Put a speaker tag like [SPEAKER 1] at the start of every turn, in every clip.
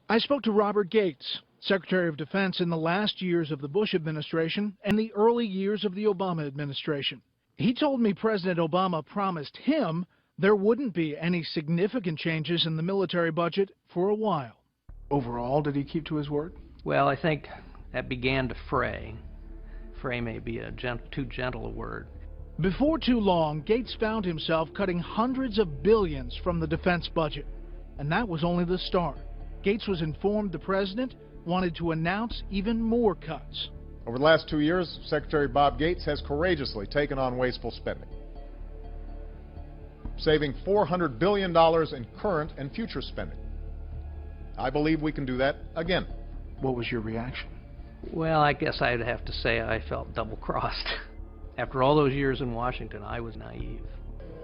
[SPEAKER 1] I spoke to Robert Gates, Secretary of Defense in the last years of the Bush administration and the early years of the Obama administration. He told me President Obama promised him there wouldn't be any significant changes in the military budget for a while. Overall, did he keep to his word?
[SPEAKER 2] Well, I think that began to fray. Fray may be too gentle a word.
[SPEAKER 1] Before too long, Gates found himself cutting hundreds of billions from the defense budget. And that was only the start. Gates was informed the president wanted to announce even more cuts.
[SPEAKER 3] Over the last 2 years, Secretary Bob Gates has courageously taken on wasteful spending, saving $400 billion in current and future spending. I believe we can do that again.
[SPEAKER 1] What was your reaction?
[SPEAKER 2] Well, I guess I'd have to say I felt double-crossed. After all those years in Washington, I was naive.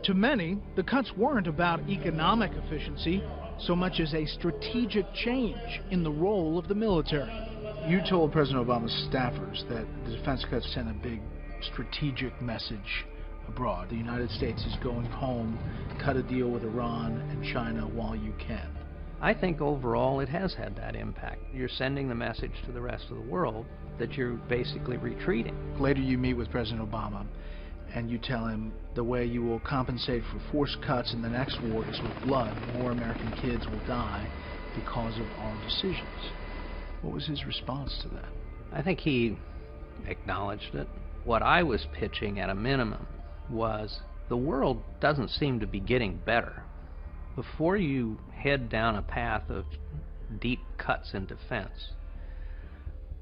[SPEAKER 1] To many, the cuts weren't about economic efficiency so much as a strategic change in the role of the military. You told President Obama's staffers that the defense cuts sent a big strategic message abroad. The United States is going home, cut a deal with Iran and China while you can.
[SPEAKER 2] I think overall it has had that impact. You're sending the message to the rest of the world that you're basically retreating.
[SPEAKER 1] Later you meet with President Obama and you tell him the way you will compensate for forced cuts in the next war is with blood. More American kids will die because of our decisions. What was his response to that?
[SPEAKER 2] I think he acknowledged it. What I was pitching at a minimum was the world doesn't seem to be getting better. Before you head down a path of deep cuts in defense,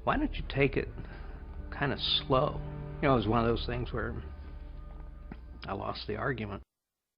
[SPEAKER 2] why don't you take it kind of slow? You know, it was one of those things where I lost the argument.